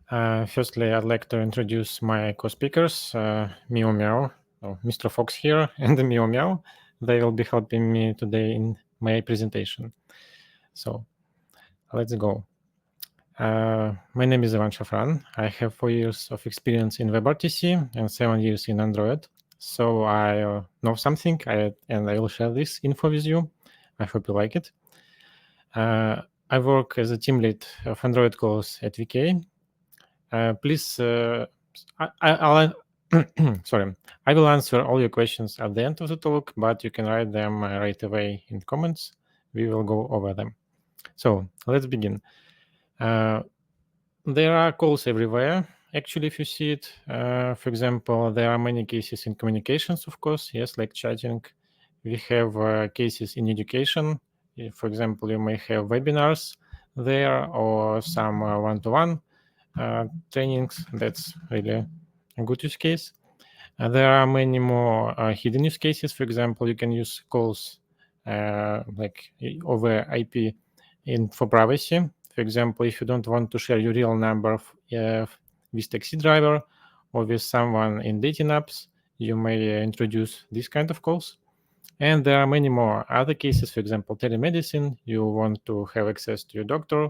Firstly, I'd like to introduce my co-speakers, Meow Meow, Mr. Fox here, and Meow Meow. They will be helping me today in my presentation. So let's go. My name is Ivan Shafran. I have 4 years of experience in WebRTC and 7 years in Android. So I know something, and I will share this info with you. I hope you like it. I work as a team lead of Android calls at VK. Please, I'll sorry, I will answer all your questions at the end of the talk, but you can write them right away in comments. We will go over them. So let's begin. There are calls everywhere. Actually, if you see it, for example, there are many cases in communications, of course, yes, like chatting. We have cases in education. For example, you may have webinars there or some one-to-one trainings. That's really a good use case. There are many more hidden use cases. For example, you can use calls like over IP for privacy. For example, if you don't want to share your real number with taxi driver or with someone in dating apps, you may introduce this kind of calls. And there are many more other cases. For example, telemedicine. You want to have access to your doctor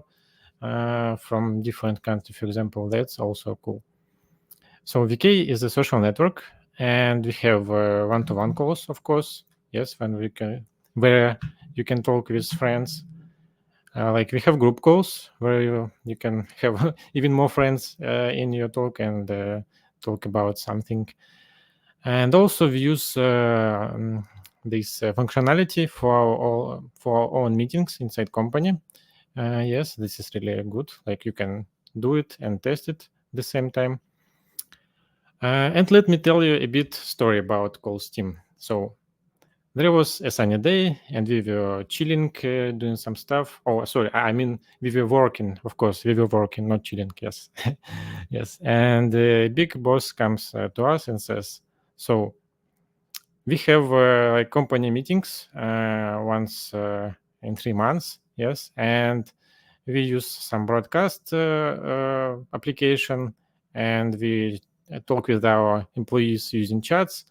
from different countries, for example. That's also cool. So VK is a social network, and we have one-to-one calls, of course. Yes, where you can talk with friends. Like we have group calls where you can have even more friends in your talk and talk about something. And also we use this functionality for our own meetings inside company. Yes, this is really good. Like you can do it and test it at the same time. And let me tell you a bit story about calls team. So there was a sunny day and we were chilling, doing some stuff. Oh, sorry, I mean we were working. Of course, we were working, not chilling. Yes, yes. And the big boss comes to us and says, "So we have like company meetings once in 3 months. Yes, and we use some broadcast application, and we talk with our employees using chats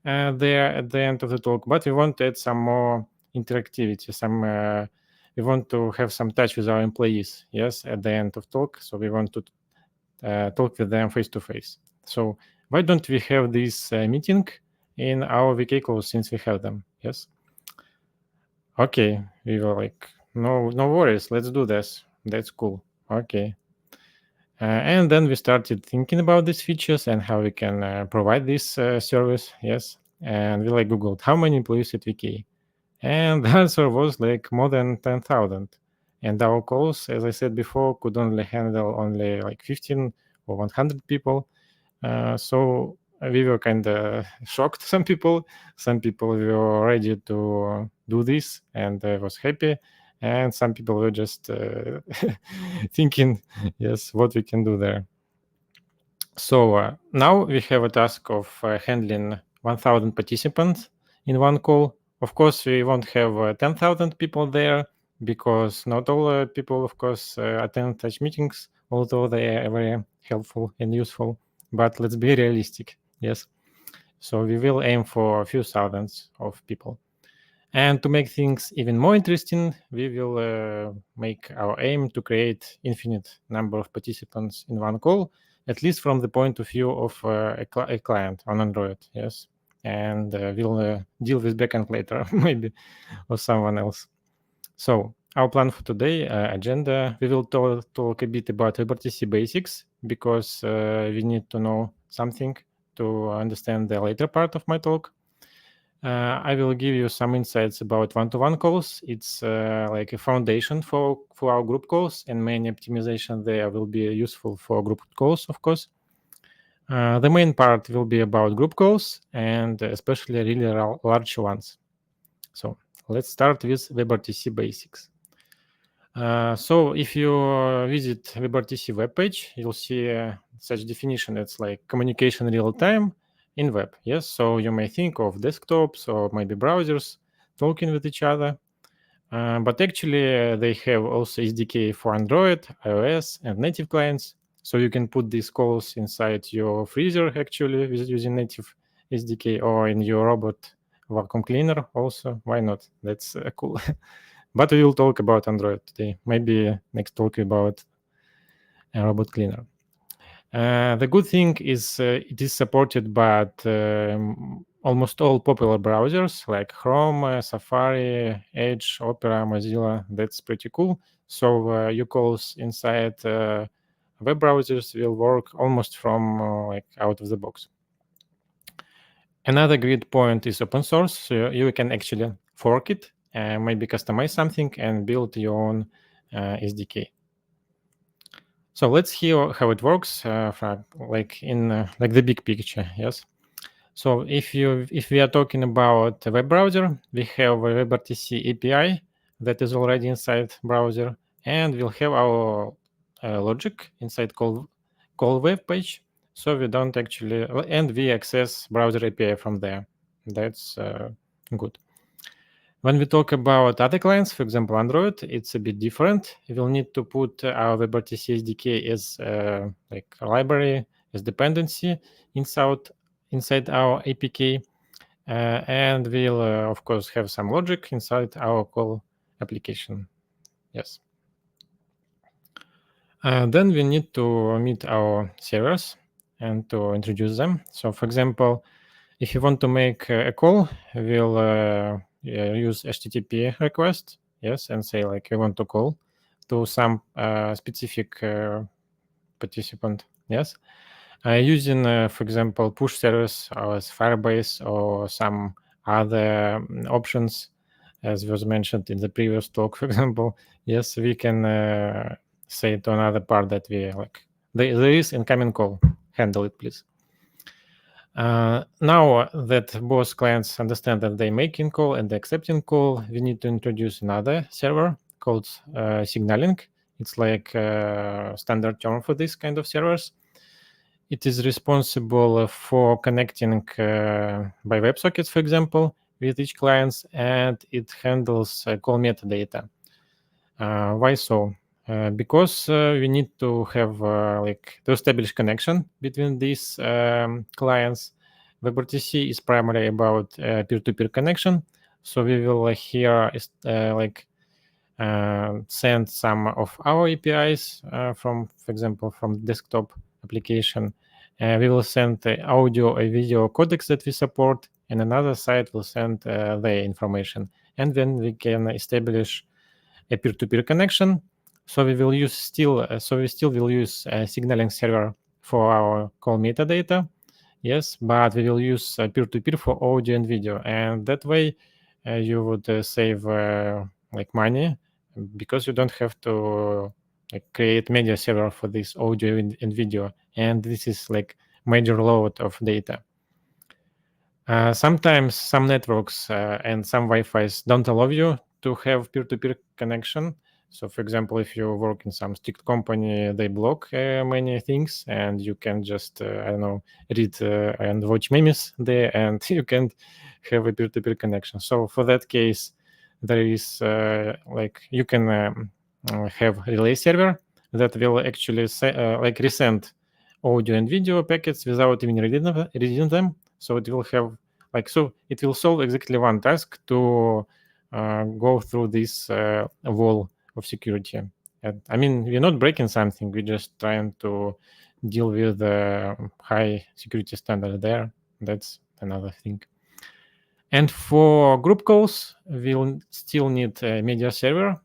there at the end of the talk, but we want to add some more interactivity, we want to have some touch with our employees, yes, at the end of talk. So we want to talk with them face to face. So why don't we have this meeting in our VK calls since we have them? Yes. Okay, we were like, no worries, let's do this. That's cool. Okay. And then we started thinking about these features and how we can provide this service. Yes. And we like Googled how many employees at VK. And the answer was like more than 10,000. And our calls, as I said before, could only handle only like 15 or 100 people. So we were kind of shocked. Some people were ready to do this and was happy. And some people were just thinking, yes, what we can do there. So now we have a task of handling 1,000 participants in one call. Of course, we won't have 10,000 people there because not all people, of course, attend such meetings, although they are very helpful and useful. But let's be realistic, yes. So we will aim for a few thousands of people. And to make things even more interesting, we will make our aim to create infinite number of participants in one call, at least from the point of view of a client on Android, yes. And we'll deal with backend later, maybe, or someone else. So our plan for today, agenda, we will talk a bit about WebRTC basics because we need to know something to understand the later part of my talk. I will give you some insights about one-to-one calls. It's like a foundation for our group calls, and many optimization there will be useful for group calls, of course. The main part will be about group calls, and especially really large ones. So let's start with WebRTC basics. So if you visit WebRTC webpage, you'll see such definition. It's like communication real time in web. Yes, so you may think of desktops or maybe browsers talking with each other, but actually they have also SDK for Android, iOS, and native clients. So you can put these calls inside your freezer actually with using native SDK, or in your robot vacuum cleaner also. Why not? That's cool. But we will talk about Android today. Maybe next talk about a robot cleaner. The good thing is it is supported by almost all popular browsers like Chrome, Safari, Edge, Opera, Mozilla. That's pretty cool. So your calls inside web browsers will work almost from like out of the box. Another great point is open source. So you can actually fork it, maybe customize something and build your own SDK. So let's hear how it works, like in like the big picture. Yes. So if we are talking about a web browser, we have a WebRTC API that is already inside browser, and we'll have our logic inside call web page. So we don't actually, and we access browser API from there. That's good. When we talk about other clients, for example, Android, it's a bit different. We'll need to put our WebRTC SDK as like a library, as dependency inside our APK, and we'll of course have some logic inside our call application. Yes. Then we need to meet our servers and to introduce them. So, for example, if you want to make a call, we'll use HTTP request, yes, and say like we want to call to some specific participant, yes. Using, for example, push service as Firebase or some other options, as was mentioned in the previous talk, for example, yes, we can say to another part that we like, there is incoming call, handle it, please. Now that both clients understand that they making call and accepting call, we need to introduce another server called signaling. It's like a standard term for this kind of servers. It is responsible for connecting by WebSockets, for example, with each clients, and it handles call metadata. Why so? Because we need to have like to establish connection between these clients. WebRTC is primarily about peer-to-peer connection, so we will here like send some of our APIs from, for example, from desktop application. We will send the audio or video codecs that we support, and another site will send their information, and then we can establish a peer-to-peer connection. So we will use still will use a signaling server for our call metadata. Yes, but we will use peer-to-peer for audio and video, and that way you would save like money because you don't have to like create media server for this audio and video, and this is like major load of data. Sometimes some networks and some Wi-Fi's don't allow you to have peer-to-peer connection. So, for example, if you work in some strict company, they block many things, and you can just I don't know, read and watch memes there, and you can't have a peer-to-peer connection. So, for that case, there is like you can have relay server that will actually like resend audio and video packets without even reading them. So it will have like so it will solve exactly one task to go through this wall of security. And, I mean, we're not breaking something; we're just trying to deal with the high security standard there. That's another thing. And for group calls, we'll still need a media server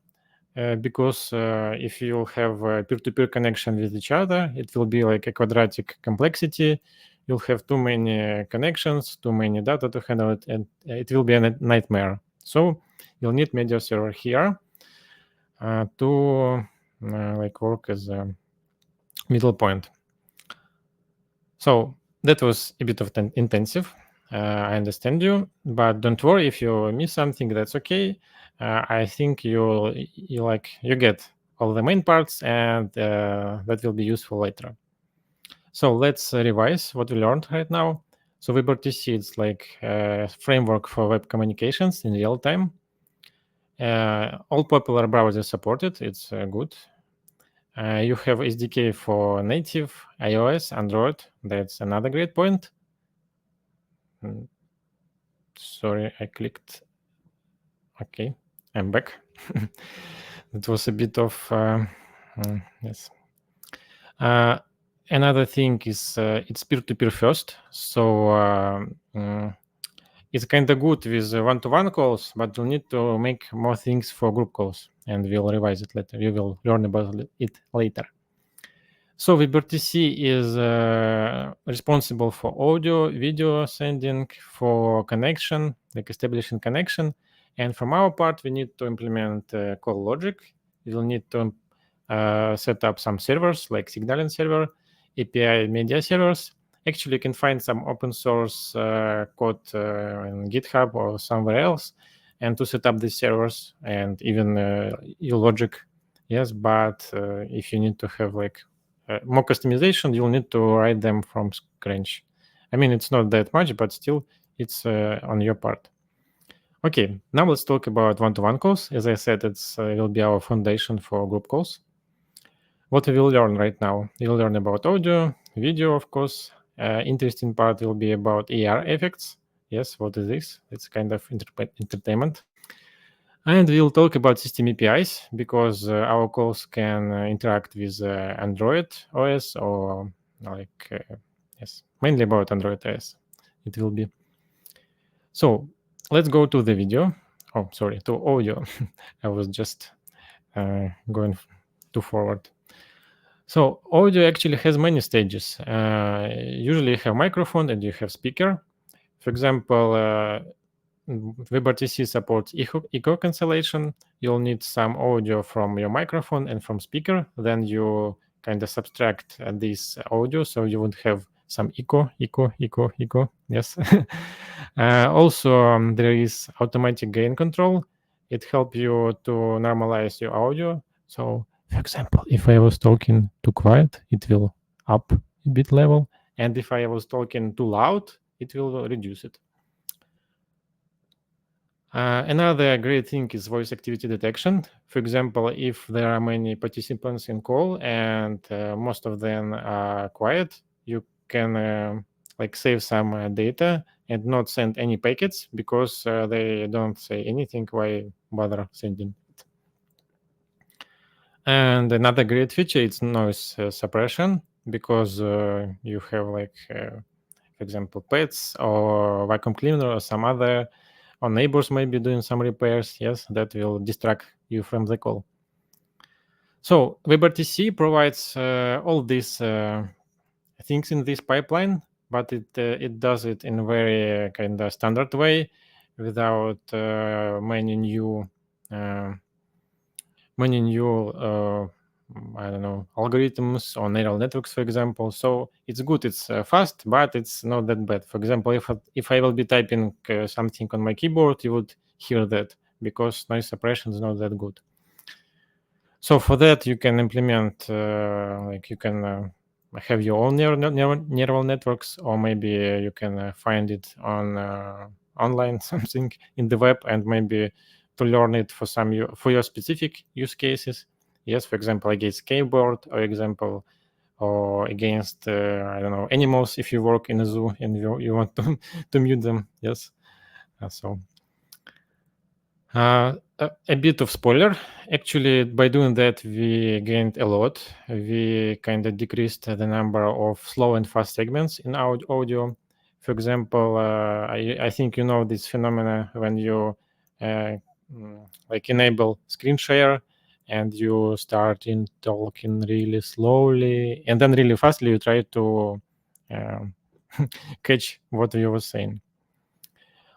because if you have a peer-to-peer connection with each other, it will be like a quadratic complexity. You'll have too many connections, too many data to handle it, and it will be a nightmare. So you'll need media server here to like work as a middle point. So that was a bit of intensive. I understand you, but don't worry if you miss something. That's okay. I think you get all the main parts, and that will be useful later. So let's revise what we learned right now. So WebRTC is like a framework for web communications in real time. All popular browsers support it. It's good. You have SDK for native, iOS, Android. That's another great point. Sorry, I clicked. Okay, I'm back. It was a bit of yes. Another thing is it's peer-to-peer first, so it's kind of good with one-to-one calls, but you'll need to make more things for group calls, and we'll revise it later. You will learn about it later. So WebRTC is responsible for audio, video sending, for connection, like establishing connection. And from our part, we need to implement call logic. We'll need to set up some servers like signaling server, API media servers. Actually, you can find some open source code in GitHub or somewhere else, and to set up these servers and even your logic. Yes, but if you need to have like more customization, you'll need to write them from scratch. I mean, it's not that much, but still, it's on your part. Okay, now let's talk about one-to-one calls. As I said, it's will be our foundation for group calls. What we will learn right now? We'll learn about audio, video, of course. Interesting part will be about AR effects. Yes, what is this? It's kind of entertainment. And we'll talk about system APIs because our calls can interact with Android OS or like, yes, mainly about Android OS. It will be. So let's go to the video. Oh, sorry, to audio. I was just going too forward. So audio actually has many stages. Usually you have microphone and you have speaker. For example, WebRTC supports echo cancellation. You'll need some audio from your microphone and from speaker. Then you kind of subtract this audio, so you would have some echo. Yes. Also, there is automatic gain control. It helps you to normalize your audio. So, for example, if I was talking too quiet, it will up a bit level, and if I was talking too loud, it will reduce it. Another great thing is voice activity detection. For example, if there are many participants in call and most of them are quiet, you can like save some data and not send any packets because they don't say anything. Why bother sending it? And another great feature is noise suppression because you have like, for example, pets or vacuum cleaner or some other or neighbors maybe doing some repairs, yes, that will distract you from the call. So WebRTC provides all these things in this pipeline, but it does it in a very kind of standard way without many new I don't know, algorithms or neural networks, for example. So it's good, it's fast, but it's not that bad. For example, if I will be typing something on my keyboard, you would hear that because noise suppression is not that good. So for that, you can implement, like you can have your own neural networks, or maybe you can find it on online something in the web, and maybe to learn it for your specific use cases. Yes, for example, against keyboard, or against I don't know, animals. If you work in a zoo and you want to to mute them, yes. So a bit of spoiler. Actually, by doing that, we gained a lot. We kind of decreased the number of slow and fast segments in our audio. For example, I think you know this phenomena when you like enable screen share and you start in talking really slowly and then really fastly you try to um, catch what you were saying.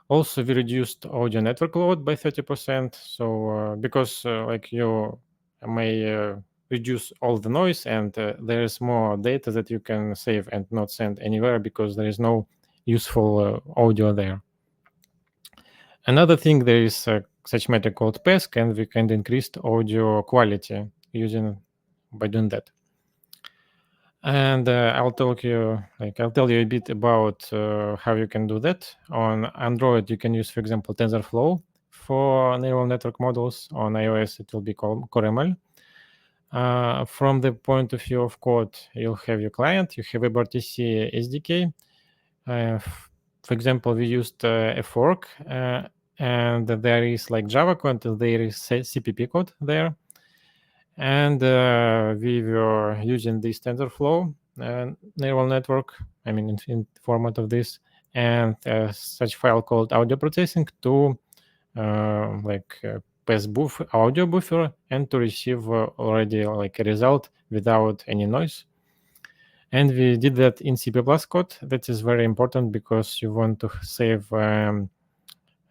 Also, we reduced audio network load by 30%. So because like you may reduce all the noise and there is more data that you can save and not send anywhere because there is no useful audio there. Another thing, there is such metric called PESC, and we can increase audio quality by doing that. And I'll tell you a bit about how you can do that. On Android, you can use, for example, TensorFlow for neural network models. On iOS, it will be called CoreML. From the point of view of code, you'll have your client, you have WebRTC SDK. For example, we used a fork, and there is like Java code, and there is CPP code there. And we were using this TensorFlow neural network, I mean, in format of this, and such file called audio processing to pass audio buffer and to receive already like a result without any noise. And we did that in C++ code. That is very important because you want to save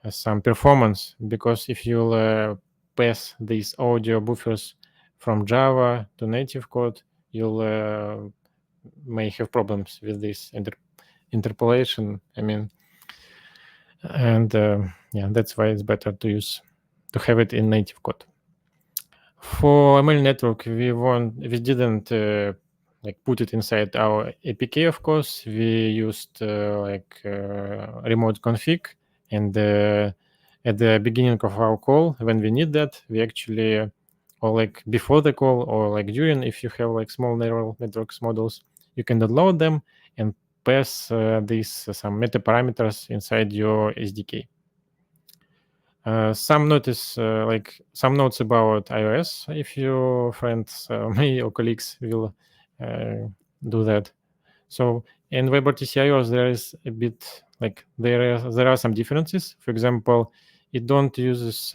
some performance, because if you'll pass these audio buffers from Java to native code, you'll may have problems with this interpolation. I mean, and yeah, that's why it's better to have it in native code. For ML network, we didn't like put it inside our APK. Of course, we used remote config, and at the beginning of our call, when we need that, we actually, or like before the call, or like during, if you have like small neural networks models, you can download them and pass these some meta parameters inside your SDK. Some notes about iOS, if your friends, me or colleagues will do that. So in WebRTC iOS, there is a bit like there are some differences. For example, it doesn't use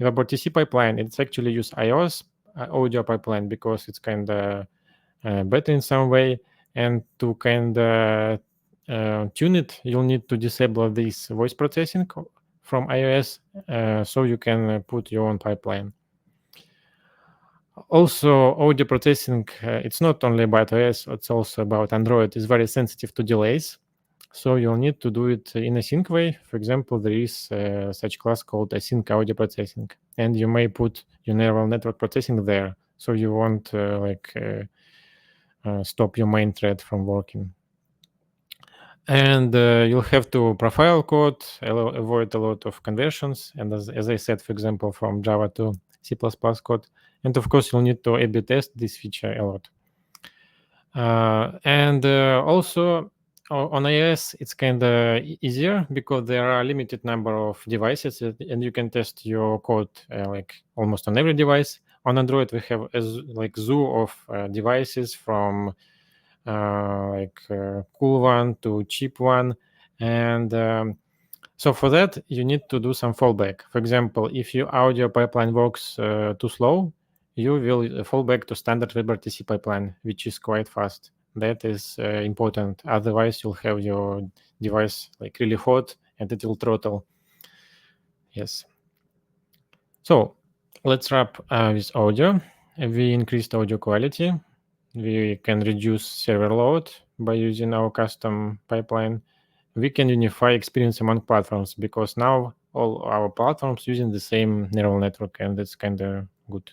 WebRTC pipeline. It's actually use iOS audio pipeline because it's kind of better in some way. And to kind of tune it, you'll need to disable this voice processing from iOS, so you can put your own pipeline. Also, audio processing, it's not only about iOS, it's also about Android. It's very sensitive to delays, so you'll need to do it in a sync way. For example, there is such class called async audio processing, and you may put your neural network processing there, so you won't stop your main thread from working. And you'll have to profile code, avoid a lot of conversions, and as I said, for example, from Java to C++ code. And of course, you'll need to A/B test this feature a lot. And also on iOS, it's kind of easier because there are a limited number of devices, and you can test your code like almost on every device. On Android, we have like zoo of devices from cool one to cheap one, and so for that you need to do some fallback. For example, if your audio pipeline works too slow, you will fall back to standard WebRTC pipeline, which is quite fast. That is important. Otherwise, you'll have your device like really hot and it will throttle. Yes. So let's wrap with audio. We increased audio quality. We can reduce server load by using our custom pipeline. We can unify experience among platforms because now all our platforms using the same neural network, and that's kind of good.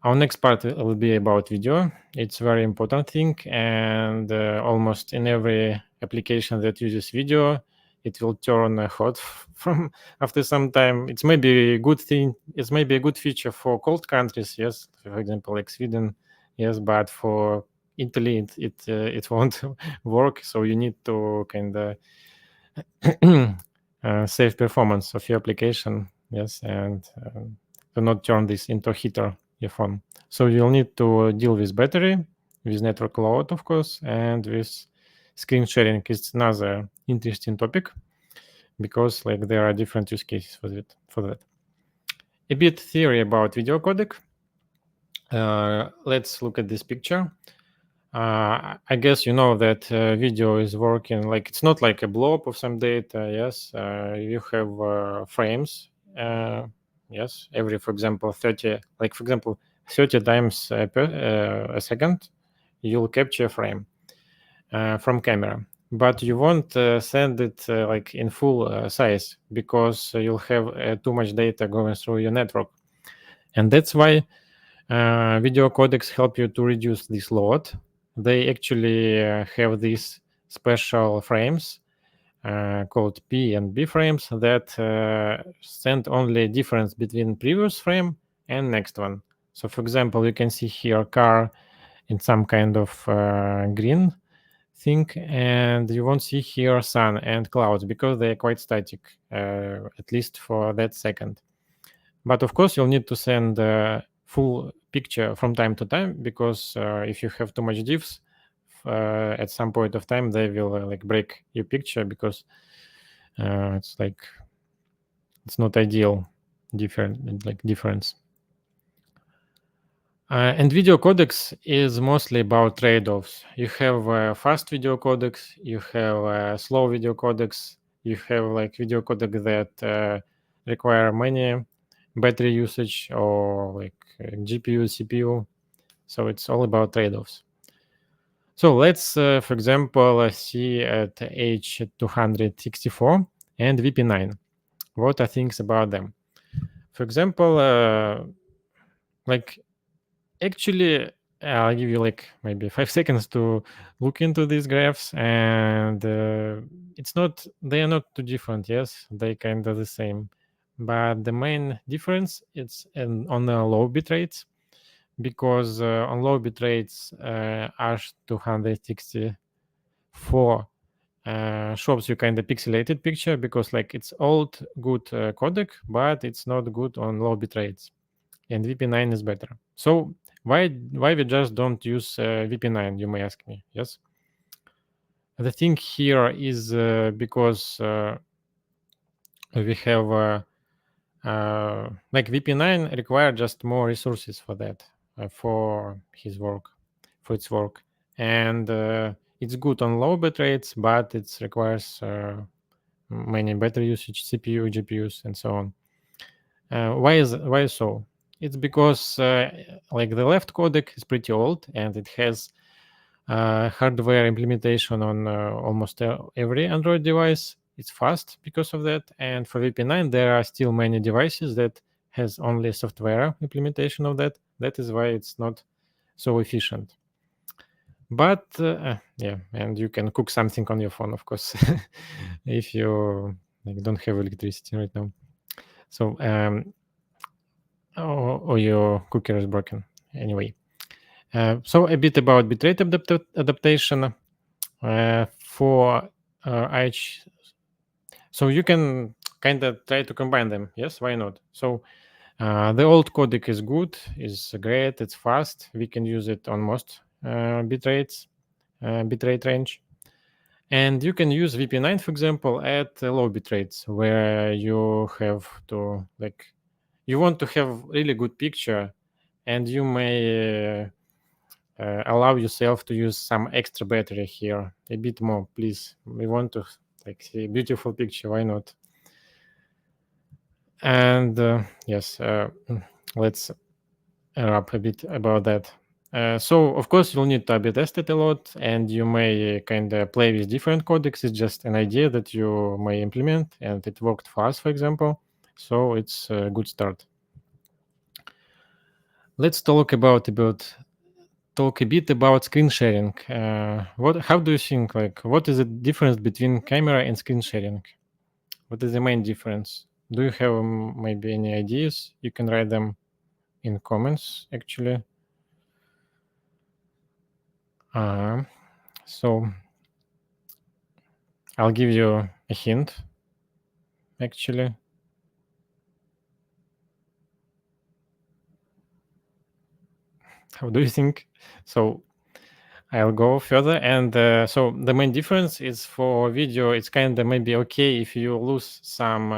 Our next part will be about video. It's a very important thing, and almost in every application that uses video, it will turn hot from after some time. It's maybe a good thing. It's maybe a good feature for cold countries, yes, for example, like Sweden, yes, but for Italy, it won't work. So you need to kind of save performance of your application, yes, and to not turn this into a heater your phone. So you'll need to deal with battery, with network load, of course, and with screen sharing is another interesting topic because like there are different use cases for that. A bit theory about video codec. Let's look at this picture. I guess you know that video is working like it's not like a blob of some data. Yes, you have frames. Yes, every, for example, 30 times a second, you'll capture a frame from camera. But you won't send it like in full size because you'll have too much data going through your network, and that's why video codecs help you to reduce this load. They actually have these special frames called P and B frames that send only difference between previous frame and next one. So for example, you can see here car in some kind of green thing, and you won't see here sun and clouds because they are quite static, at least for that second. But of course, you'll need to send a full picture from time to time, because if you have too much diffs, at some point of time they will like break your picture, because it's like it's not ideal difference. And video codecs is mostly about trade-offs. You have fast video codecs, you have slow video codecs, you have like video codec that require many battery usage, or like GPU, CPU. So it's all about trade-offs. So let's, for example, see at H264 and VP9. What are things about them? For example, like actually, I'll give you like maybe 5 seconds to look into these graphs, and they are not too different. Yes, they kind of the same, but the main difference it's on the low bit rates, because on low bit rates, H264 shows you kind of pixelated picture, because like it's old good codec, but it's not good on low bit rates, and VP9 is better. So why we just don't use VP9, you may ask me? Yes, the thing here is because we have like VP9 require just more resources for that, for its work, and it's good on low bit rates, but it requires many battery usage, CPU, GPUs, and so on. Why so? It's because like the left codec is pretty old, and it has hardware implementation on almost every Android device. It's fast because of that, and for VP9 there are still many devices that has only software implementation of that. That is why it's not so efficient. But yeah, and you can cook something on your phone, of course, if you like, don't have electricity right now. So or your cooker is broken. Anyway, so a bit about bitrate adaptation for IH. So you can kind of try to combine them. Yes, why not? So the old codec is good, is great, it's fast. We can use it on most bitrate range. And you can use VP9, for example, at low bitrates, where you have to like you want to have really good picture, and you may allow yourself to use some extra battery here, a bit more, please. We want to like see a beautiful picture. Why not? And yes, let's wrap a bit about that. So of course you'll need to A/B test it a lot, and you may kind of play with different codecs. It's just an idea that you may implement, and it worked for us, for example. So it's a good start. Let's talk a bit about screen sharing. How do you think? Like, what is the difference between camera and screen sharing? What is the main difference? Do you have maybe any ideas? You can write them in comments, actually. So I'll give you a hint, actually. How do you think? So I'll go further. And so the main difference is for video, it's kind of maybe okay if you lose some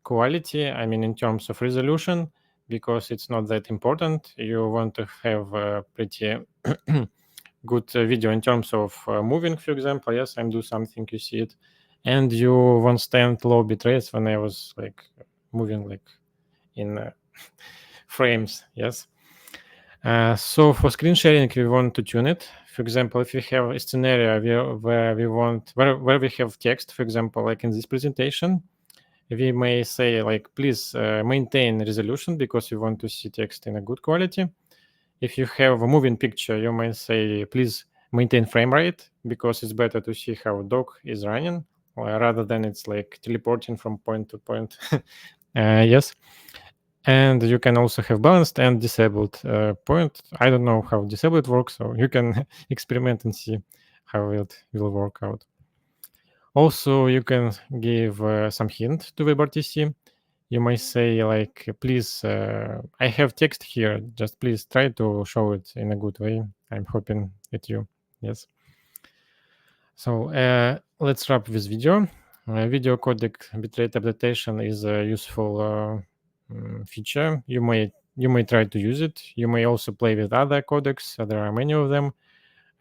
quality, I mean, in terms of resolution, because it's not that important. You want to have a pretty good video in terms of moving, for example. Yes, I'm do something, you see it. And you won't stand low bit rates when I was like moving like in frames, yes. So for screen sharing, we want to tune it. For example, if we have a scenario where we have text, for example, like in this presentation, we may say like, please maintain resolution, because we want to see text in a good quality. If you have a moving picture, you may say, please maintain frame rate, because it's better to see how dog is running, rather than it's like teleporting from point to point. Yes. And you can also have balanced and disabled point. I don't know how disabled works, so you can experiment and see how it will work out. Also, you can give some hint to WebRTC. You may say like, please, I have text here. Just please try to show it in a good way. I'm hoping that you, yes. So let's wrap this video. Video codec bitrate adaptation is a useful feature. You may try to use it. You may also play with other codecs. There are many of them.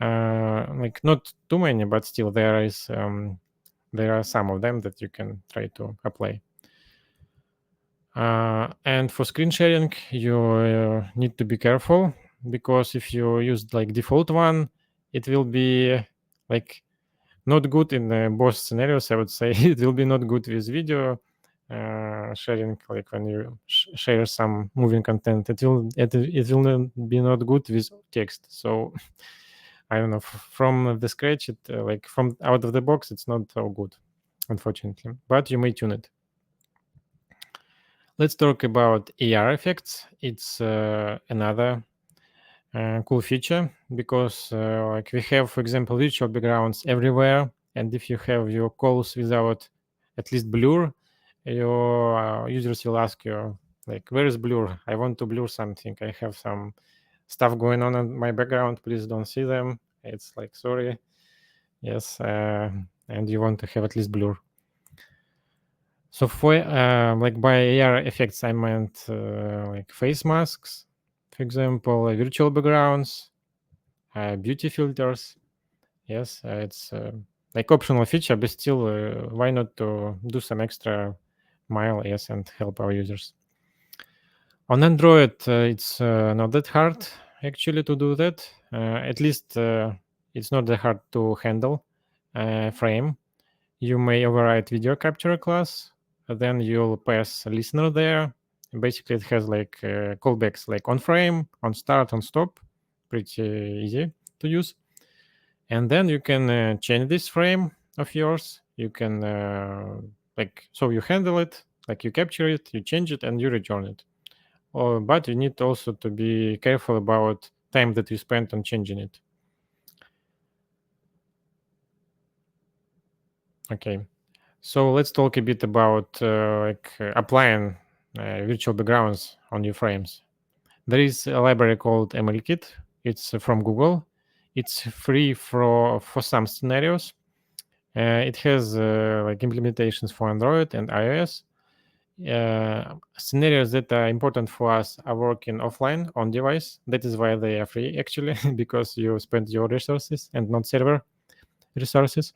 Like not too many, but still there are some of them that you can try to apply. And for screen sharing, you need to be careful, because if you use like default one, it will be like not good in both scenarios. I would say it will be not good with video sharing, like when you share some moving content. It will not be not good with text. So I don't know, from the scratch, it like from out of the box, it's not so good, unfortunately. But you may tune it. Let's talk about AR effects. It's another cool feature, because like we have, for example, virtual backgrounds everywhere, and if you have your calls without at least blur, your users will ask you like, where is blur? I want to blur something. I have some stuff going on in my background. Please don't see them. It's like, sorry. Yes, and you want to have at least blur. So for like by AR effects, I meant like face masks, for example, virtual backgrounds, beauty filters. Yes, it's like optional feature, but still, why not to do some extra mile, yes, and help our users. On Android, it's not that hard actually to do that. At least it's not that hard to handle frame. You may override video capture class, then you'll pass a listener there. Basically, it has like callbacks like on frame, on start, on stop. Pretty easy to use. And then you can change this frame of yours. You can like, so you handle it, like you capture it, you change it, and you return it. But you need also to be careful about time that you spent on changing it. Okay. So let's talk a bit about applying virtual backgrounds on your frames. There is a library called MLKit. It's from Google. It's free for some scenarios. It has like implementations for Android and iOS. Scenarios that are important for us are working offline on device. That is why they are free, actually, because you spend your resources and not server resources.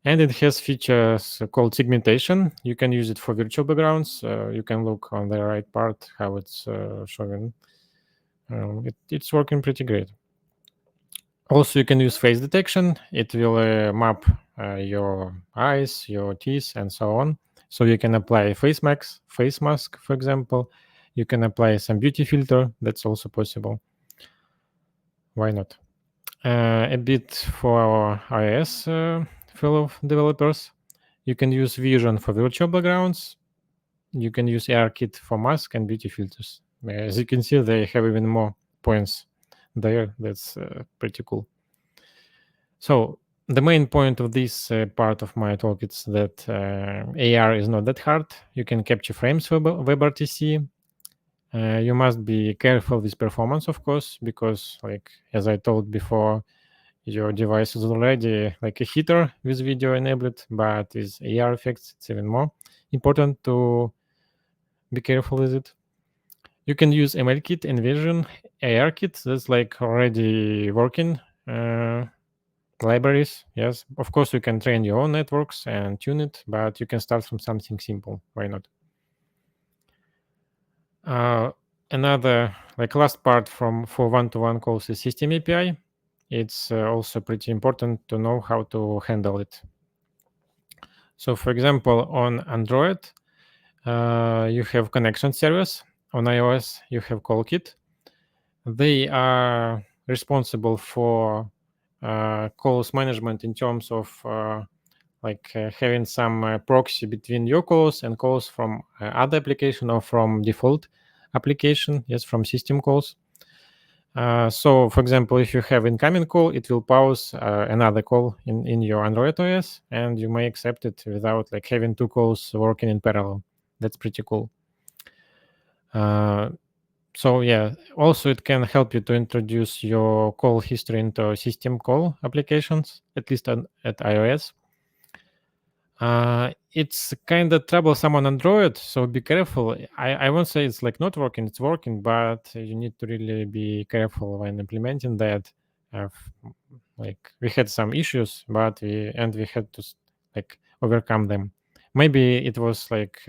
And it has features called segmentation. You can use it for virtual backgrounds. You can look on the right part how it's showing. It's working pretty great. Also, you can use face detection. It will map your eyes, your teeth, and so on. So you can apply face mask, for example. You can apply some beauty filter. That's also possible. Why not? A bit for our iOS fellow developers. You can use Vision for virtual backgrounds. You can use ARKit for mask and beauty filters. As you can see, they have even more points there. That's pretty cool. So the main point of this part of my talk is that AR is not that hard. You can capture frames for WebRTC. You must be careful with performance, of course, because, like as I told before, your device is already like a heater with video enabled, but with AR effects, it's even more important to be careful with it. You can use MLKit, Envision, ARKit. That's like already working libraries. Yes, of course, you can train your own networks and tune it, but you can start from something simple. Why not? Another like last part for one-to-one calls is system API. It's also pretty important to know how to handle it. So, for example, on Android, you have connection service. On iOS, you have CallKit. They are responsible for calls management in terms of like having some proxy between your calls and calls from other application or from default application, yes, from system calls. So, for example, if you have incoming call, it will pause another call in your Android OS, and you may accept it without like having two calls working in parallel. That's pretty cool. So yeah, also it can help you to introduce your call history into system call applications, at least at iOS. It's kind of troublesome on Android, so be careful. I won't say it's like not working; it's working, but you need to really be careful when implementing that. Like we had some issues, but we had to like overcome them. Maybe it was like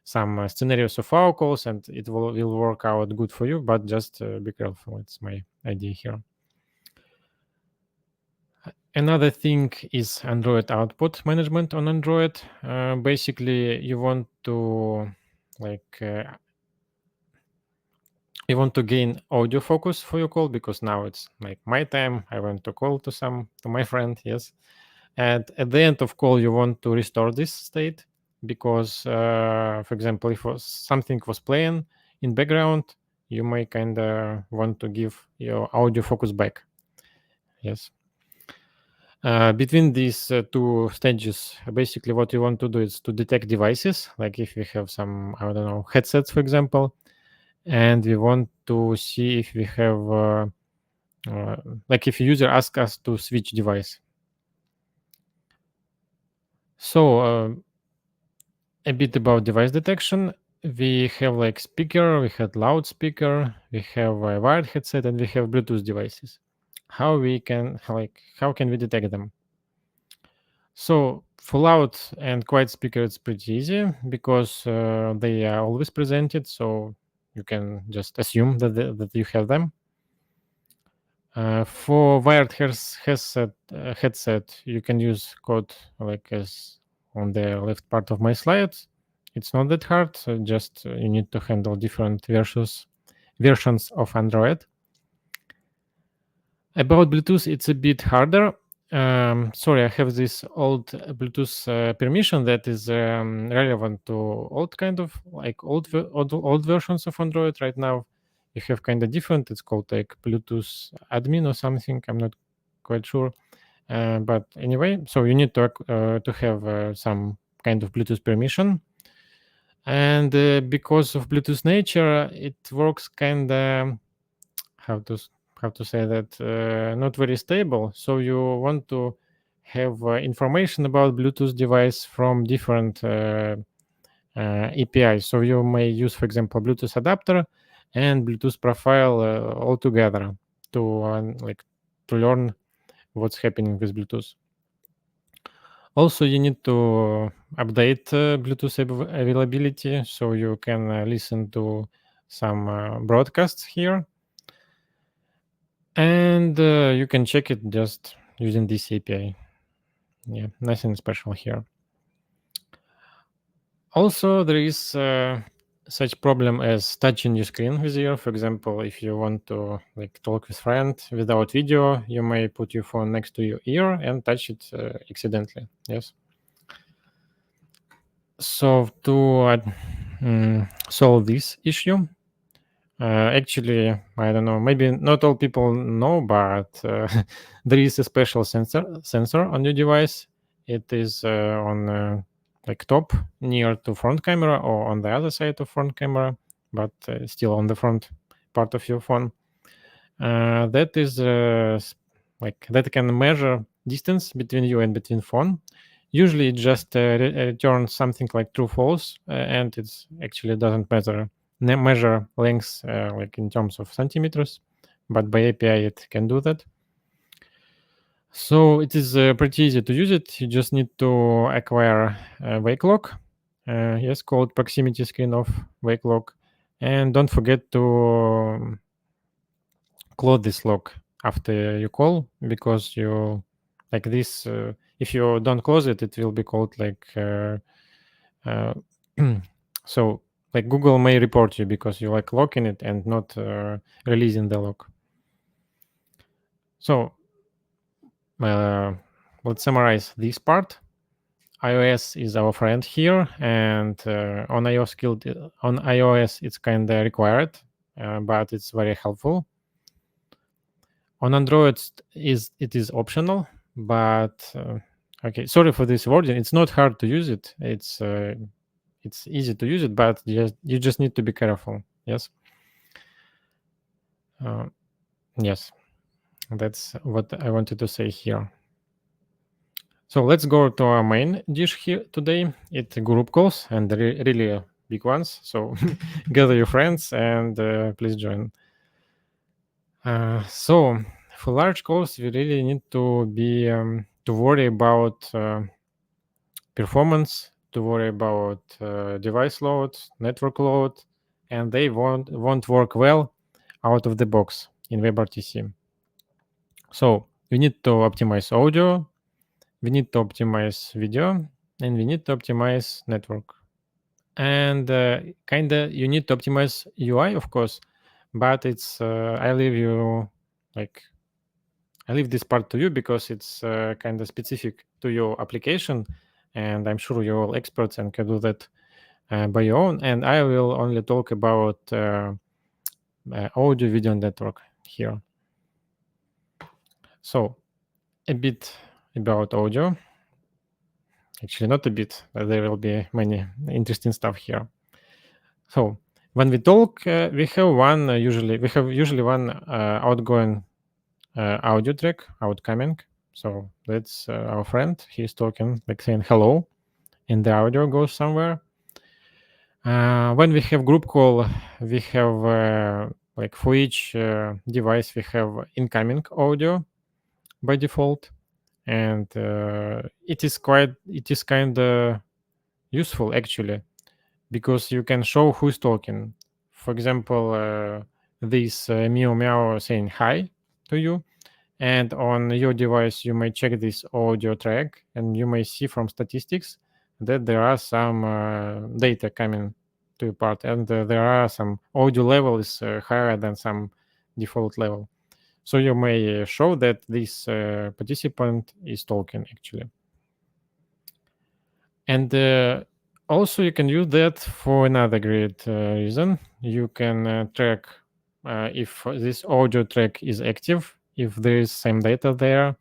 some scenarios of our calls, and it will work out good for you. But just be careful. It's my idea here. Another thing is Android output management on Android. Basically, you want to like you want to gain audio focus for your call because now it's like my time. I want to call to my friend, yes. And at the end of call, you want to restore this state because, for example, if something was playing in background, you may kind of want to give your audio focus back. Yes. Between these two stages, basically what you want to do is to detect devices, like if we have some, I don't know, headsets, for example, and we want to see if we have, like if a user asks us to switch device. So a bit about device detection. We have like speaker, we had loudspeaker, we have a wired headset, and we have Bluetooth devices. How can we detect them? So for loud and quiet speaker, it's pretty easy because they are always presented. So you can just assume that you have them. For wired headset, you can use code like as on the left part of my slides. It's not that hard. So just you need to handle different versions of Android. About Bluetooth, it's a bit harder. Sorry, I have this old Bluetooth permission that is relevant to old kind of like old versions of Android. Right now, you have kind of different. It's called like Bluetooth admin or something. I'm not quite sure. But anyway, so you need to have some kind of Bluetooth permission, and because of Bluetooth nature, it works kind of how to how to say that not very stable. So you want to have information about Bluetooth device from different APIs. So you may use, for example, Bluetooth adapter and Bluetooth profile all together to to learn what's happening with Bluetooth. Also, you need to update Bluetooth availability so you can listen to some broadcasts here. And you can check it just using this API. Yeah, nothing special here. Also, there is such problem as touching your screen with ear. For example, if you want to like talk with friend without video, you may put your phone next to your ear and touch it accidentally. Yes. So to solve this issue, actually, I don't know. Maybe not all people know, but there is a special sensor on your device. It is on like top near to front camera or on the other side of front camera, but still on the front part of your phone. That is like that can measure distance between you and between phone. Usually, it just returns something like true false, and it's actually doesn't measure length like in terms of centimeters, but by API it can do that. So it is pretty easy to use it. You just need to acquire a wake lock. Yes, called proximity screen of wake lock, and don't forget to close this lock after you call because you like this. If you don't close it, it will be called like uh, so like Google may report you because you like locking it and not releasing the lock. So let's summarize this part. iOS is our friend here, and on iOS it's kind of required, but it's very helpful. On Android, it is optional, but okay. Sorry for this wording. It's not hard to use it. It's easy to use it, but you just need to be careful. Yes. Yes, that's what I wanted to say here. So let's go to our main dish here today. It's group calls and really big ones. So gather your friends and please join. So for large calls, we really need to be to worry about performance, to worry about device load, network load, and they won't work well out of the box in WebRTC. So we need to optimize audio, we need to optimize video, and we need to optimize network. And kinda you need to optimize UI, of course, but it's I leave this part to you because it's kind of specific to your application, and I'm sure you're all experts and can do that by your own. And I will only talk about audio video network here. So a bit about audio. Actually, not a bit. There will be many interesting stuff here. So when we talk, we have usually one outgoing audio track outcoming. So that's our friend. He's talking, like saying hello, and the audio goes somewhere. When we have group call, we have like for each device we have incoming audio by default, and it is kind of useful actually because you can show who's talking. For example, this meow meow saying hi to you, and on your device you may check this audio track, and you may see from statistics that there are some data coming to your part, and there are some audio level is higher than some default level. So you may show that this participant is talking actually. And also you can use that for another great reason. You can track if this audio track is active, if there is same data there,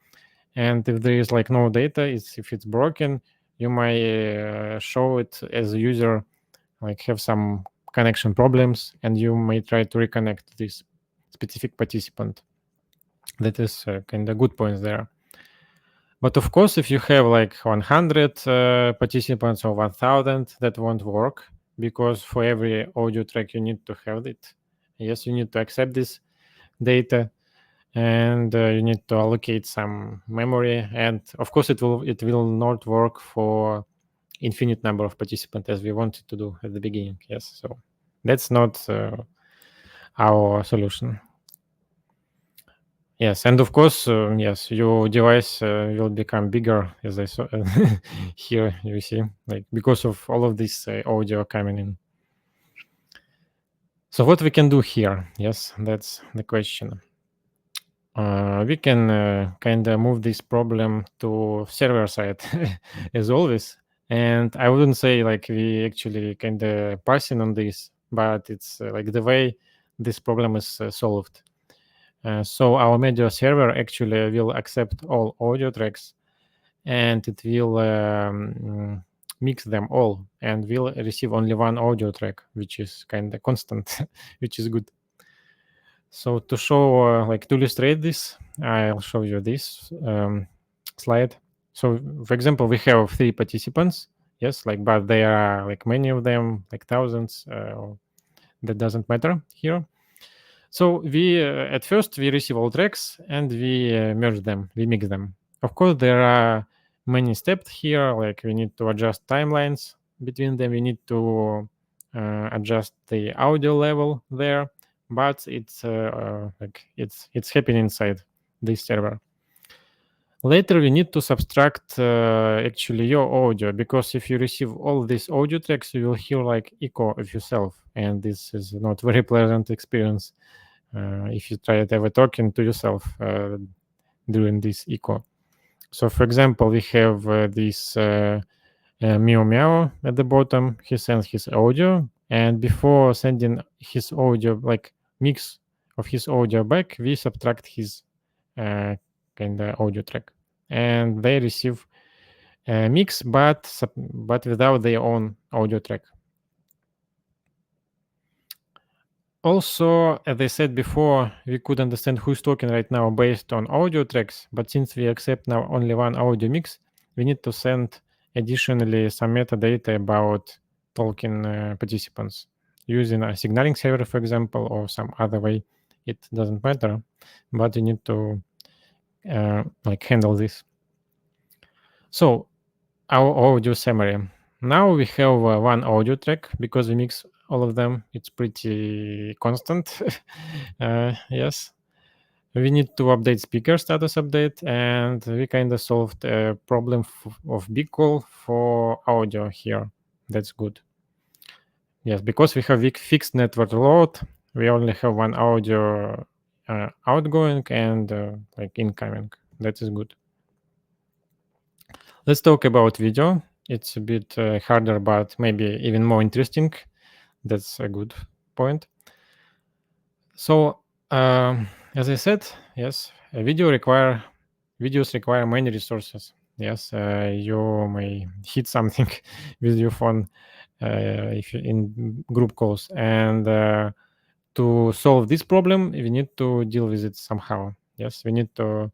and if there is like no data, if it's broken, you might show it as a user, like have some connection problems, and you may try to reconnect this specific participant. That is kind of good points there. But of course, if you have like 100 participants or 1000, that won't work because for every audio track you need to have it. Yes, you need to accept this data, and you need to allocate some memory. And of course, it will not work for infinite number of participants as we wanted to do at the beginning. Yes, so that's not our solution. Yes, and of course, yes, your device will become bigger, as I saw here. You see, like because of all of this audio coming in. So what we can do here? Yes, that's the question. We can kind of move this problem to server side, as always. And I wouldn't say like we actually kind of passing on this, but it's like the way this problem is solved. So our media server actually will accept all audio tracks, and it will mix them all, and will receive only one audio track, which is kind of constant, which is good. So to show, like to illustrate this, I'll show you this slide. So for example, we have 3 participants, yes, like, but there are like many of them, like thousands, that doesn't matter here. So we at first we receive all tracks and we merge them, we mix them. Of course, there are many steps here. Like we need to adjust timelines between them. We need to adjust the audio level there, but it's like it's happening inside this server. Later, we need to subtract actually your audio, because if you receive all these audio tracks, you will hear like echo of yourself, and this is not very pleasant experience if you try ever talking to yourself during this echo. So for example, we have this meow meow at the bottom. He sends his audio, and before sending his audio, like mix of his audio back, we subtract his kind of audio track, and they receive a mix, but without their own audio track. Also, as I said before, we could understand who's talking right now based on audio tracks, but since we accept now only one audio mix, we need to send additionally some metadata about talking participants using a signaling server, for example, or some other way. It doesn't matter, but you need to like handle this. So our audio summary. Now we have one audio track because we mix all of them. It's pretty constant. Yes. We need to update speaker status update, and we kind of solved a problem of big call for audio here. That's good. Yes, because we have fixed network load, we only have one audio outgoing and like incoming. That is good. Let's talk about video. It's a bit harder, but maybe even more interesting. That's a good point. So, as I said, yes, videos require many resources. Yes, you may hit something with your phone if you're in group calls, and to solve this problem, we need to deal with it somehow. Yes, we need to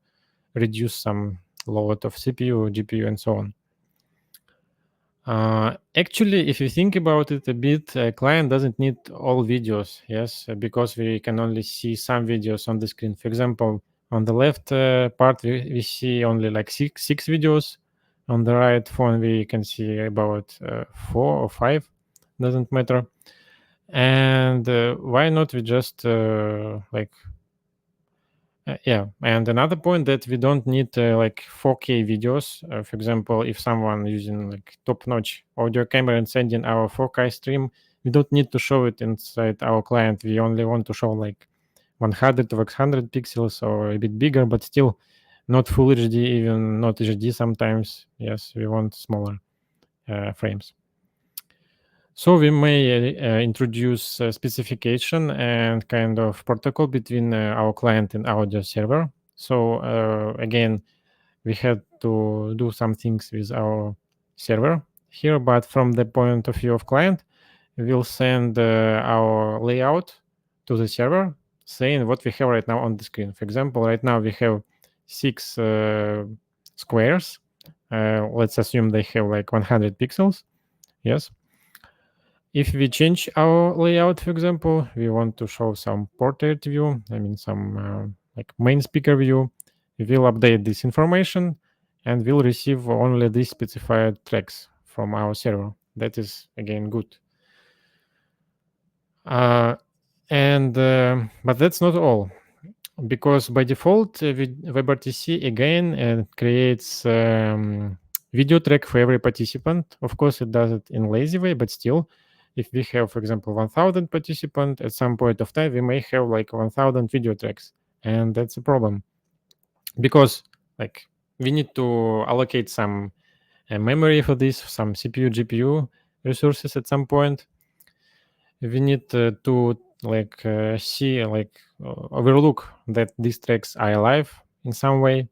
reduce some load of CPU, GPU, and so on. Actually, if you think about it a bit, client doesn't need all videos, yes, because we can only see some videos on the screen. For example, on the left part, we see only like six videos. On the right phone, we can see about 4 or 5, doesn't matter. And why not we just yeah, and another point that we don't need like 4K videos. For example, if someone using like top-notch audio camera and sending our 4K stream, we don't need to show it inside our client. We only want to show like 100 to 100 pixels or a bit bigger, but still not full HD, even not HD sometimes. Yes, we want smaller frames. So we may introduce a specification and kind of protocol between our client and audio server. So again, we had to do some things with our server here, but from the point of view of client, we'll send our layout to the server saying what we have right now on the screen. For example, right now we have 6 squares. Let's assume they have like 100 pixels. Yes. If we change our layout, for example, we want to show some portrait view, I mean some like main speaker view, we will update this information and we'll receive only these specified tracks from our server. That is, again, good. But that's not all, because by default, WebRTC again creates video track for every participant. Of course, it does it in lazy way, but still, if we have, for example, 1,000 participants, at some point of time, we may have like 1,000 video tracks, and that's a problem, because like we need to allocate some memory for this, some CPU, GPU resources at some point. We need to like see like overlook that these tracks are alive in some way.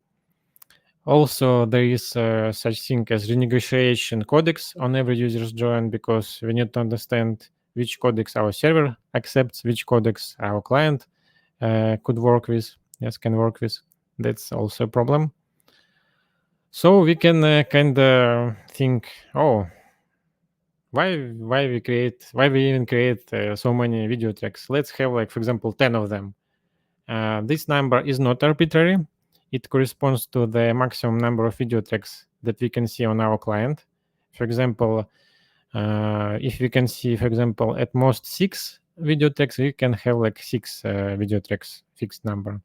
Also, there is such thing as renegotiation codecs on every user's join, because we need to understand which codecs our server accepts, which codecs our client could work with, yes, can work with. That's also a problem. So we can kind of think, oh, why we even create so many video tracks? Let's have like, for example, 10 of them. This number is not arbitrary. It corresponds to the maximum number of video tracks that we can see on our client. For example, if we can see, for example, at most 6 video tracks, we can have like 6 video tracks, fixed number.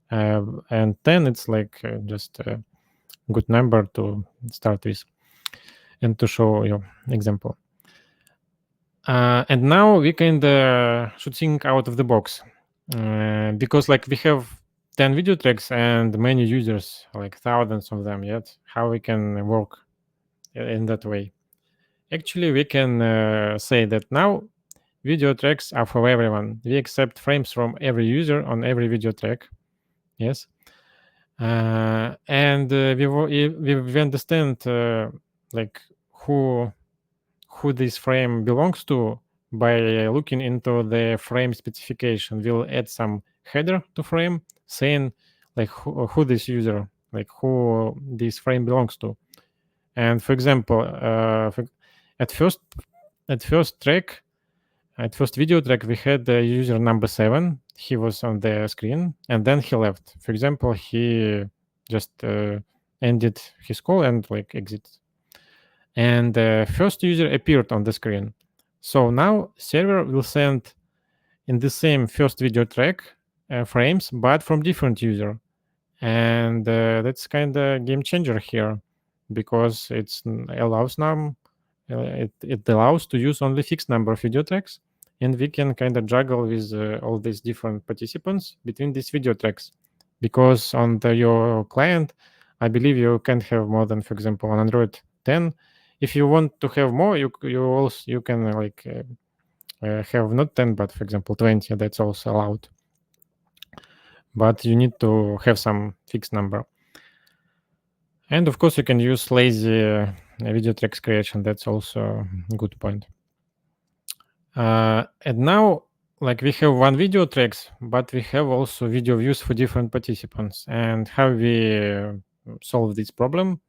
And 10, it's like just a good number to start with and to show your example. And now we kind of should think out of the box, because like we have 10 video tracks and many users, like thousands of them, yet how we can work in that way? Actually, we can say that now video tracks are for everyone. We accept frames from every user on every video track. Yes. And we understand like who this frame belongs to by looking into the frame specification. We'll add some header to frame saying like who this user, like who this frame belongs to. And for example, at first track, at first video track, we had the user number 7. He was on the screen and then he left. For example, he just ended his call and like exit. And the first user appeared on the screen. So now server will send in the same first video track frames, but from different user. And that's kind of game changer here because it allows now it allows to use only fixed number of video tracks, and we can kind of juggle with all these different participants between these video tracks, because on your client, I believe you can't have more than, for example, on Android 10. If you want to have more, you can have not 10 but for example 20. That's also allowed, but you need to have some fixed number. And of course, you can use lazy video tracks creation. That's also a good point. And now, like we have one video tracks, but we have also video views for different participants. And how we solve this problem?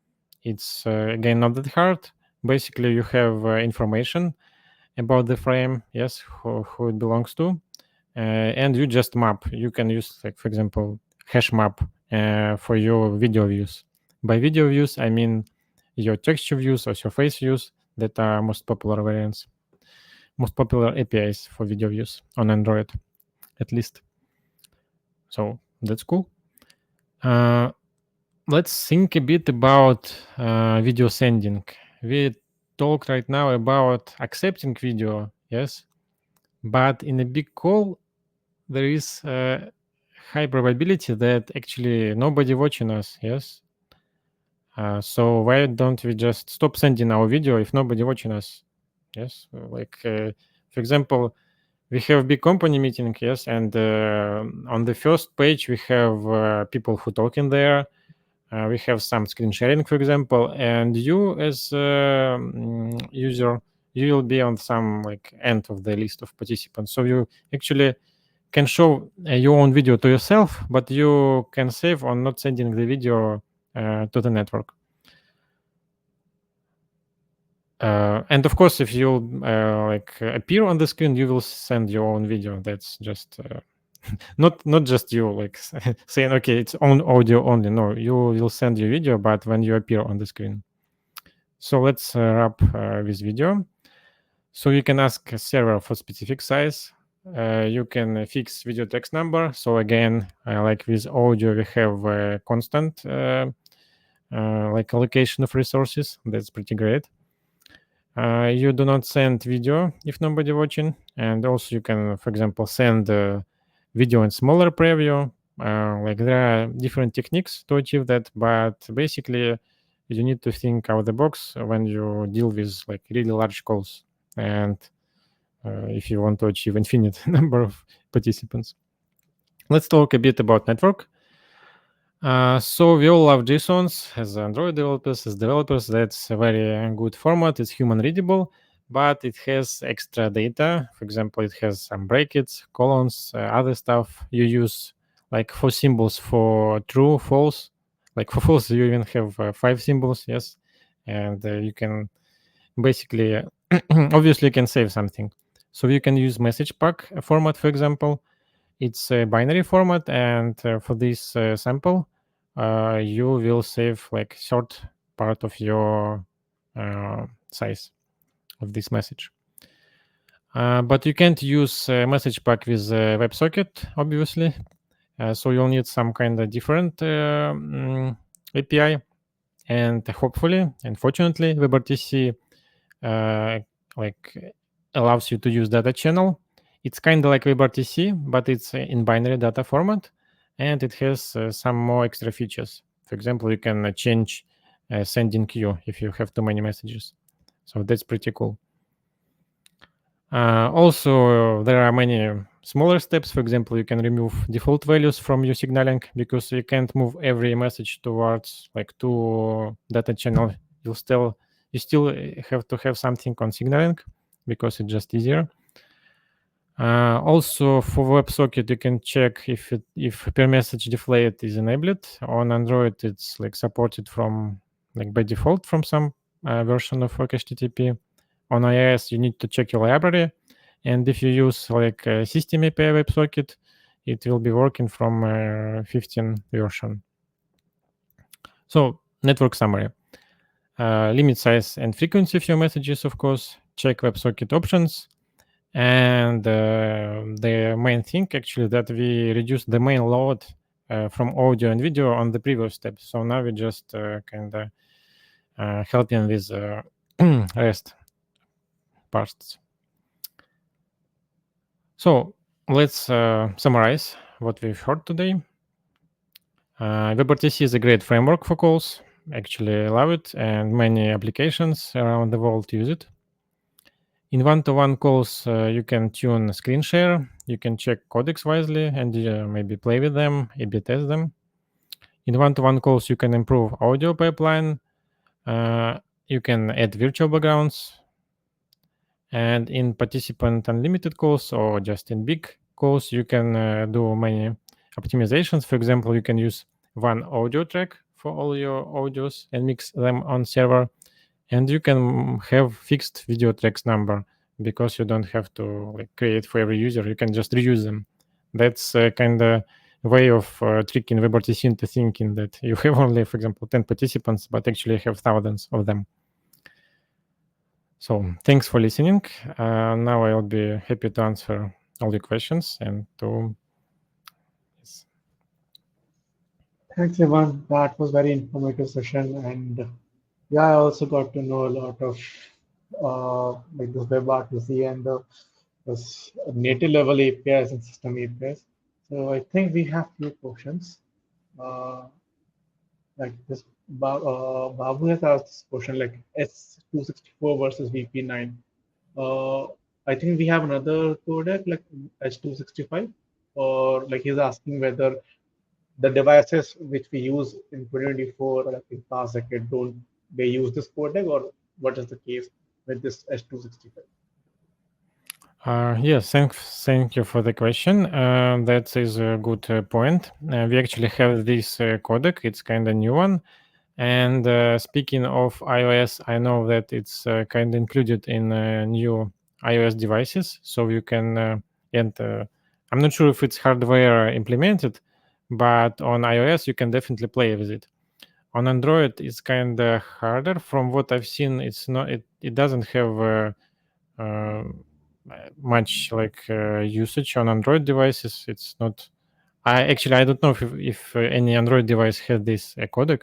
It's again not that hard. Basically, you have information about the frame, yes, who it belongs to, and you just map. You can use, like for example, hash map for your video views. By video views, I mean your texture views or surface views that are most popular variants, most popular APIs for video views on Android, at least. So that's cool. Let's think a bit about video sending. We talk right now about accepting video, yes, but in a big call, there is a high probability that actually nobody watching us, yes. So why don't we just stop sending our video if nobody watching us? Yes, like for example, we have big company meeting, yes, and on the first page we have people who talk in there. We have some screen sharing, for example, and you as user, you will be on some like end of the list of participants. So you actually can show your own video to yourself, but you can save on not sending the video to the network. And of course, if you like appear on the screen, you will send your own video. That's just not just you like saying, okay, it's on audio only. No, you will send your video, but when you appear on the screen. So let's wrap with video. So you can ask a server for specific size. You can fix video text number. So again, like with audio, we have a constant like allocation of resources. That's pretty great. You do not send video if nobody watching, and also you can, for example, send video in smaller preview. Like there are different techniques to achieve that, but basically you need to think out of the box when you deal with like really large calls, and if you want to achieve infinite number of participants. Let's talk a bit about network. So we all love JSONs as Android developers, as developers. That's a very good format. It's human readable, but it has extra data. For example, it has some brackets, colons, other stuff you use, like for symbols for true, false. Like for false, you even have 5 symbols, yes. And you can basically, obviously, you can save something. So you can use message pack format, for example. It's a binary format, and for this sample, you will save like short part of your size of this message. But you can't use message pack with WebSocket, obviously. So you'll need some kind of different API. And hopefully, unfortunately, WebRTC like allows you to use data channel. It's kind of like WebRTC, but it's in binary data format. and it has some more extra features. For example, you can change sending queue if you have too many messages. So that's pretty cool. Also, there are many smaller steps. For example, you can remove default values from your signaling because you can't move every message towards like two data channel. You still have to have something on signaling because it's just easier. Also, for WebSocket, you can check if per message deflate is enabled. On Android, it's like supported from like by default from some version of HTTP. On iOS, you need to check your library, and if you use like a System API WebSocket, it will be working from 15 version. So, network summary. Limit size and frequency of your messages, of course. Check WebSocket options. And the main thing actually that we reduced the main load from audio and video on the previous step. So now we just kind of helping with rest parts. So let's summarize what we've heard today. WebRTC is a great framework for calls. Actually, I love it, and many applications around the world use it. In one-to-one calls, you can tune screen share, you can check codecs wisely, and maybe play with them, A/B test them. In one-to-one calls, you can improve audio pipeline, you can add virtual backgrounds, and in participant unlimited calls or just in big calls, you can do many optimizations. For example, you can use one audio track for all your audios and mix them on server, and you can have fixed video tracks number because you don't have to like create for every user. You can just reuse them. That's kind of way of tricking WebRTC into thinking that you have only, for example, 10 participants, but actually have thousands of them. So thanks for listening. Now I'll be happy to answer all your questions and to. Yes. Thanks, Ivan. That was very informative session, and yeah, I also got to know a lot of like this WebRTC and this native level APIs and system APIs. So I think we have few questions. Uh, like this, Babu has asked this question like S264 versus VP9. Uh, I think we have another codec like H265, or like he's asking whether the devices which we use in 2024 like in past decade don't they use this codec, or what is the case with this H265? Yes, thank you for the question. That is a good point. We actually have this codec. It's kind of new one. And speaking of iOS, I know that it's kind of included in new iOS devices, so you can and I'm not sure if it's hardware implemented, but on iOS you can definitely play with it. On Android, it's kind of harder. From what I've seen, it's not. It doesn't have uh, much like usage on Android devices. It's not. I don't know if any Android device has this codec.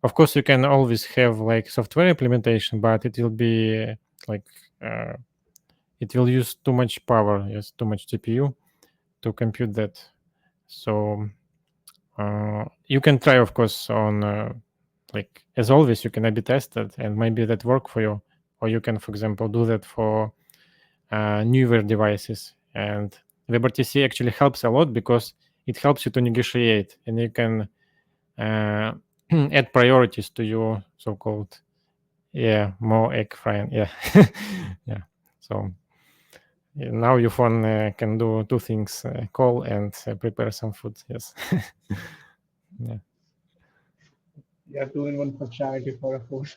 Of course, you can always have like software implementation, but it will be like uh, it will use too much power, yes, too much GPU to compute that. So you can try, of course, on like as always, you can A/B test it, and maybe that work for you, or you can, for example, do that for newer devices. And WebRTC actually helps a lot because it helps you to negotiate, and you can add priorities to your so-called more egg frying. Yeah, yeah. So now your phone can do two things: call and prepare some food. Yes. Yeah. Yeah, two in one functionality for a phone.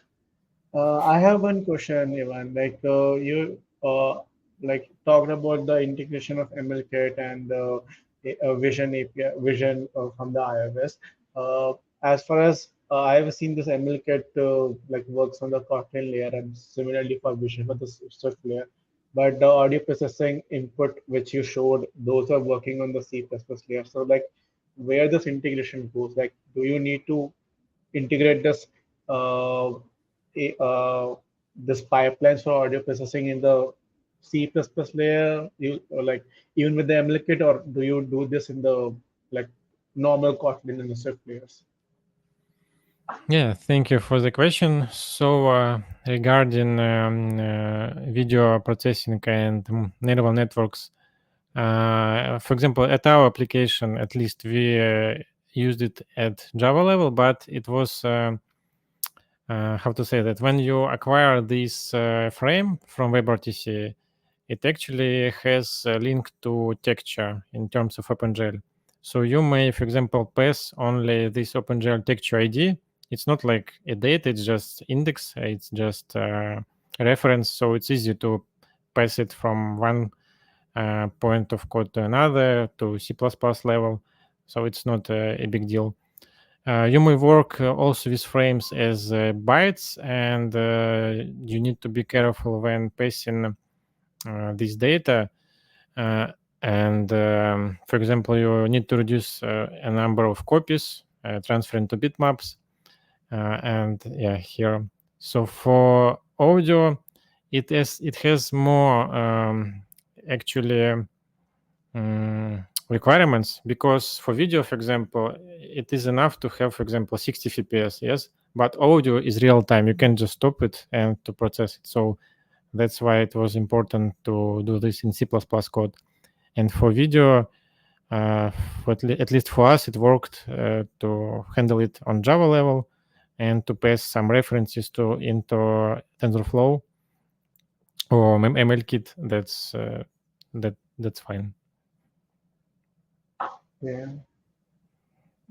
I have one question, Ivan. Like you like talked about the integration of MLKit and Vision API, Vision from the iOS. As far as I have seen this MLKit like works on the Kotlin layer and similarly for Vision for the Swift layer. But the audio processing input which you showed, those are working on the C++ layer. So like where this integration goes, like do you need to integrate uh, this pipelines for audio processing in the C++ layer, you or like even with the ML kit, or do you do this in the like normal Kotlin and Swift layers? Yeah, thank you for the question. So regarding video processing and neural networks, for example, at our application, at least we used it at Java level, but it was how to say that when you acquire this frame from WebRTC, it actually has a link to texture in terms of OpenGL. So you may, for example, pass only this OpenGL texture ID. It's not like a data, it's just index, it's just a reference. So it's easy to pass it from one point of code to another, to C++ level. So it's not a big deal. You may work also with frames as bytes, and you need to be careful when passing this data. And for example, you need to reduce a number of copies, transferring to bitmaps. And yeah, here. So for audio, it has more actually requirements, because for video, for example, it is enough to have, for example, 60 fps, yes, but audio is real time. You can just stop it and to process it. So that's why it was important to do this in C++ code. And for video, at least for us, it worked to handle it on Java level and to pass some references into TensorFlow or MLKit. That's fine. Yeah,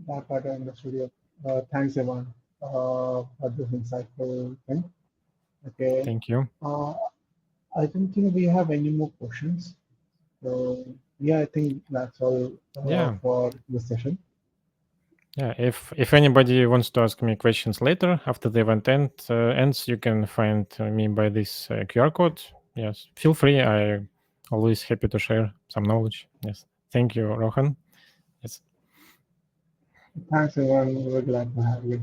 that part I understood. Thanks, Evan, for this insightful thing. Okay. Thank you. I don't think we have any more questions. So yeah, I think that's all for this session. Yeah, if anybody wants to ask me questions later after the event ends, you can find me by this QR code. Yes, feel free. I always happy to share some knowledge. Yes, thank you, Rohan. Yes. Thanks, everyone. We're glad to have you.